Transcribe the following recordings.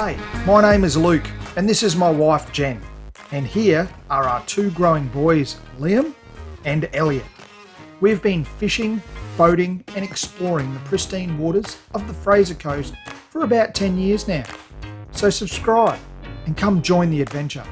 G'day, my name is Luke and this is my wife Jen, and here are our two growing boys Liam and Elliot. We've been fishing, boating and exploring the pristine waters of the Fraser coast for about 10 years now, so subscribe and come join the adventure.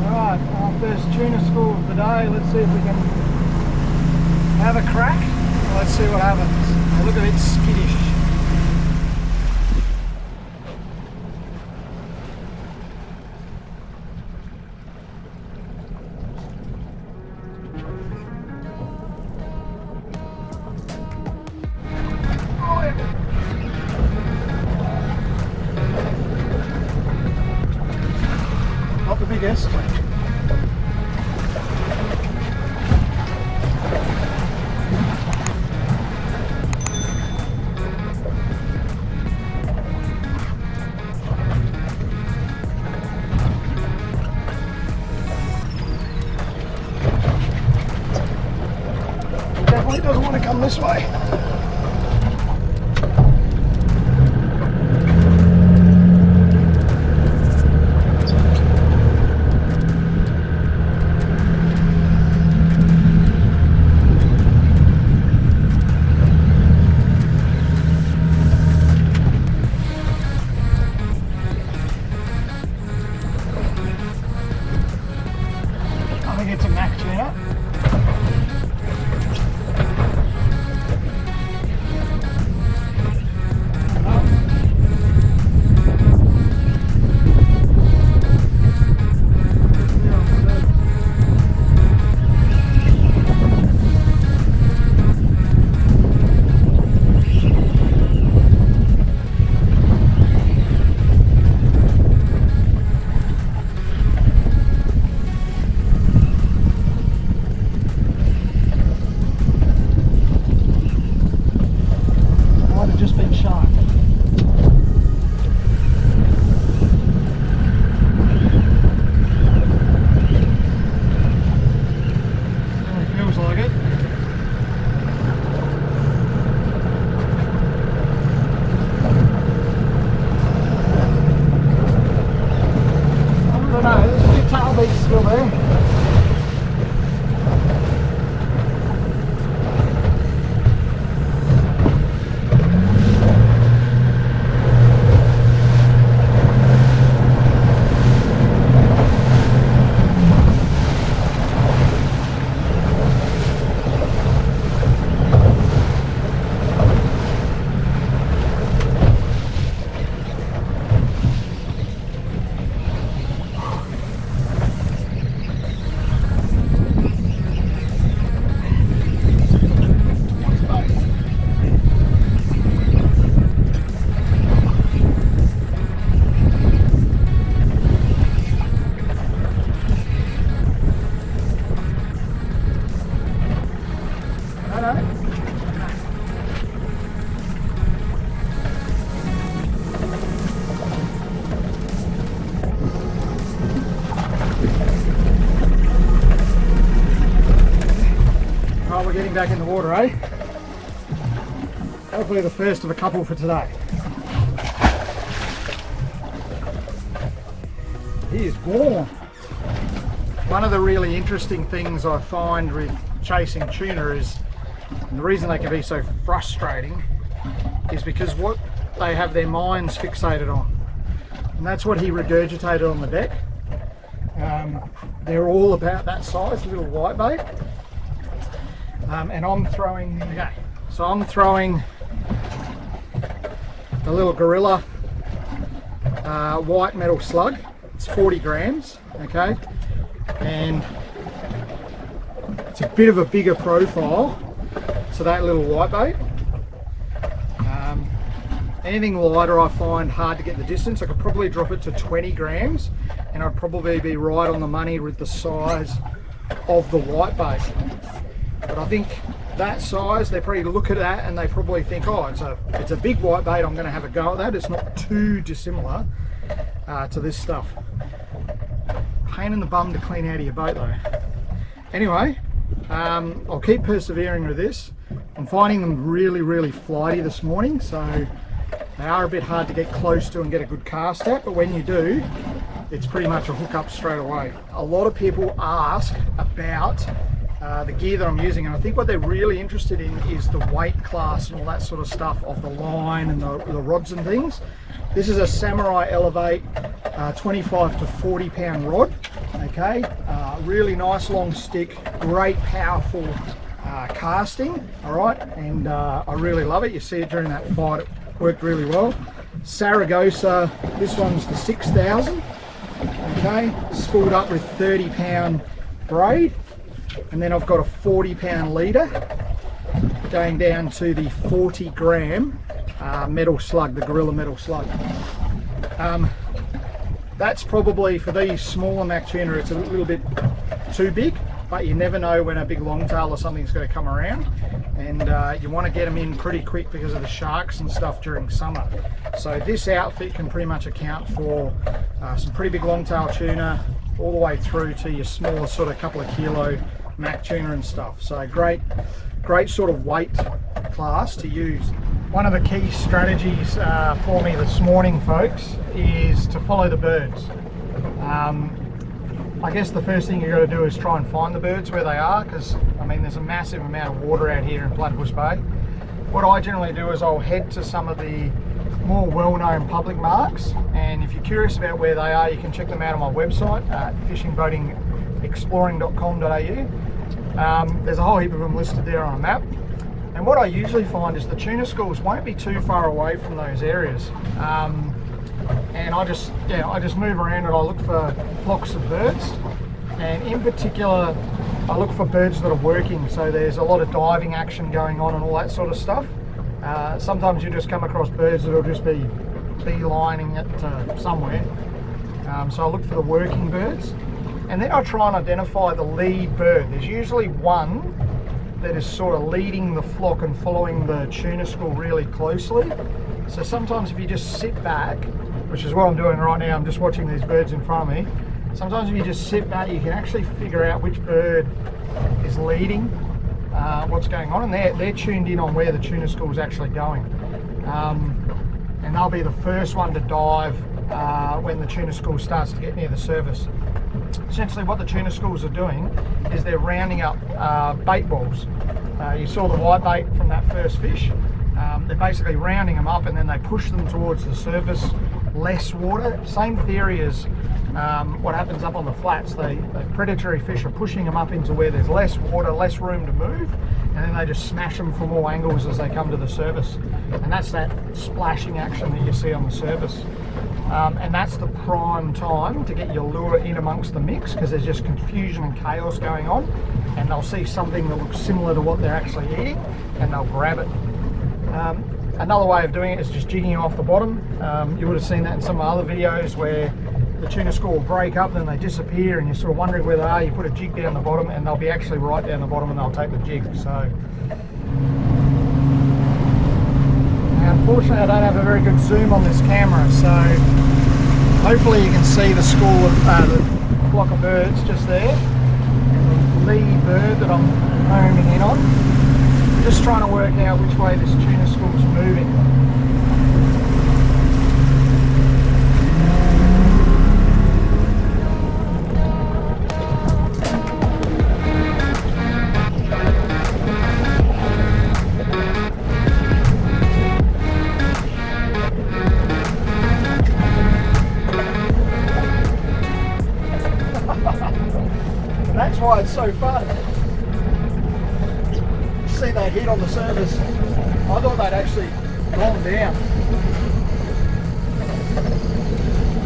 Alright, our first tuna school of the day. Let's see if we can have a crack. Let's see what happens. They look a bit skittish. Not the biggest. Definitely doesn't want to come this way. I think it's a mac tuna. Might have just been shark. Really feels like it. I don't know, there's a few tail beats still there. Right, we're getting back in the water, eh? Hopefully the first of a couple for today. He is warm. One of the really interesting things I find with chasing tuna is, and the reason they can be so frustrating, is because what they have their minds fixated on. And that's what he regurgitated on the deck. They're all about that size, little whitebait. And I'm throwing, okay, so I'm throwing the little gorilla white metal slug. It's 40 grams, okay, and it's a bit of a bigger profile, so that little whitebait. Anything lighter I find hard to get the distance. I could probably drop it to 20 grams and I'd probably be right on the money with the size of the whitebait. But I think that size, they probably look at that and they probably think, oh, it's a big whitebait, I'm going to have a go at that. It's not too dissimilar to this stuff. Pain in the bum to clean out of your boat though. Anyway, I'll keep persevering with this. I'm finding them really flighty this morning, so they are a bit hard to get close to and get a good cast at, but when you do, it's pretty much a hook up straight away. A lot of people ask about the gear that I'm using, and I think what they're really interested in is the weight class and all that sort of stuff of the line and the rods and things. This is a Samurai Elevate 25 to 40 pound rod, okay? Really nice long stick, great powerful casting, all right? And I really love it. You see it during that fight, it worked really well. Saragossa, this one's the 6000, okay? Spooled up with 30 pound braid. And then I've got a 40 pound leader going down to the 40 gram metal slug, the Gorilla metal slug. That's probably, for these smaller mac tuna, it's a little bit too big, but you never know when a big longtail or something's going to come around, and you want to get them in pretty quick because of the sharks and stuff during summer. So this outfit can pretty much account for some pretty big longtail tuna all the way through to your smaller sort of couple of kilo mac tuna and stuff. So great sort of weight class to use. One of the key strategies for me this morning, folks, is to follow the birds. I guess the first thing you've got to do is try and find the birds where they are, because I mean there's a massive amount of water out here in Platypus Bay. What I generally do is I'll head to some of the more well-known public marks, and if you're curious about where they are, you can check them out on my website at fishingboatingexploring.com.au. There's a whole heap of them listed there on a map, and what I usually find is the tuna schools won't be too far away from those areas, and I just move around and I look for flocks of birds, and in particular I look for birds that are working, so there's a lot of diving action going on and all that sort of stuff. Sometimes you just come across birds that'll just be beelining it somewhere. So I look for the working birds, and then I try and identify the lead bird. There's usually one that is sort of leading the flock and following the tuna school really closely. So sometimes if you just sit back, which is what I'm doing right now, I'm just watching these birds in front of me. Sometimes if you just sit back, you can actually figure out which bird is leading, what's going on, and they're tuned in on where the tuna school is actually going. And they'll be the first one to dive when the tuna school starts to get near the surface. Essentially what the tuna schools are doing is they're rounding up bait balls. You saw the white bait from that first fish. They're basically rounding them up and then they push them towards the surface, less water. Same theory as what happens up on the flats. The predatory fish are pushing them up into where there's less water, less room to move, and then they just smash them from all angles as they come to the surface. And that's that splashing action that you see on the surface. And that's the prime time to get your lure in amongst the mix, because there's just confusion and chaos going on, and they'll see something that looks similar to what they're actually eating and they'll grab it. Another way of doing it is just jigging off the bottom. You would have seen that in some other videos where the tuna school will break up and then they disappear and you're sort of wondering where they are. You put a jig down the bottom and they'll be actually right down the bottom and they'll take the jig. So unfortunately I don't have a very good zoom on this camera, so hopefully you can see the school of the flock of birds just there, and the lead bird that I'm homing in on. I'm just trying to work out which way this tuna school is moving. That's why it's so fun. See that hit on the surface. I thought they'd actually gone down.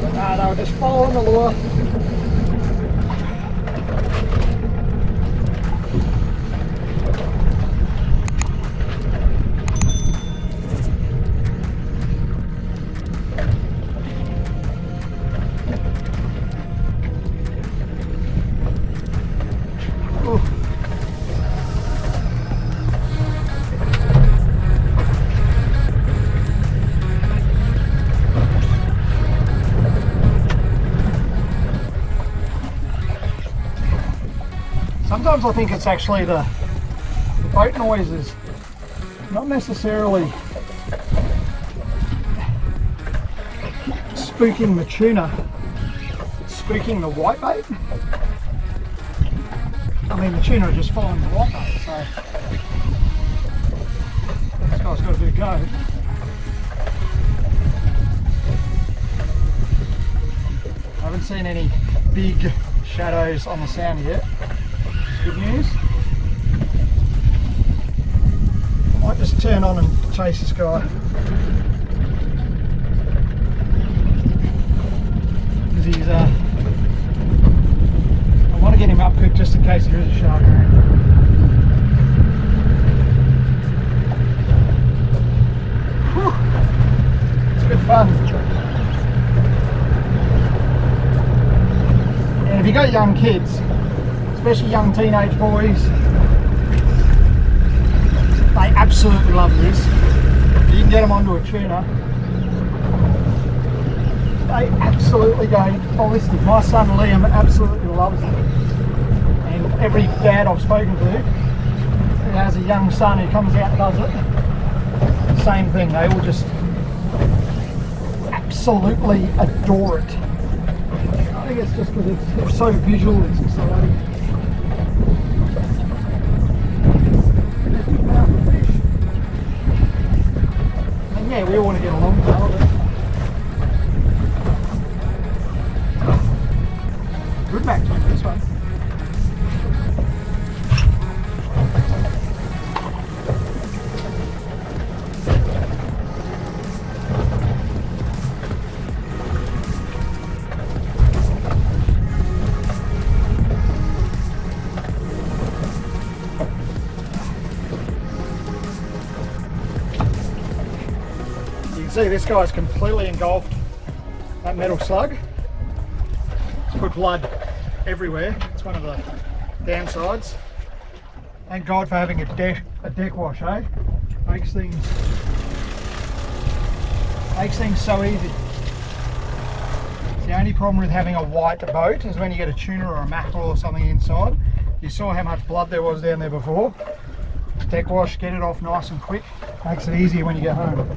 But no, they were just following the lure. Sometimes I think it's actually the boat noises, not necessarily spooking the tuna, spooking the whitebait. I mean, the tuna are just following the whitebait, so this guy's got a bit of go. I haven't seen any big shadows on the sounder yet, which is good news. I might just turn on and chase this guy. Because he's, I want to get him up quick just in case there is a shark around. Whew. It's good fun. And if you've got young kids, especially young teenage boys, they absolutely love this. You can get them onto a tuna, they absolutely go ballistic. My son Liam absolutely loves it. And every dad I've spoken to who has a young son who comes out and does it, same thing, they all just absolutely adore it. I think it's just because it's so visual, it's exciting. And yeah, we all want to get a longtail, but good back to this one. See, this guy's completely engulfed that metal slug. It's put blood everywhere. It's one of the downsides. Thank God for having a deck wash, eh? Makes things so easy. It's the only problem with having a white boat is when you get a tuna or a mackerel or something inside. You saw how much blood there was down there before. Deck wash, get it off nice and quick. Makes it easier when you get home.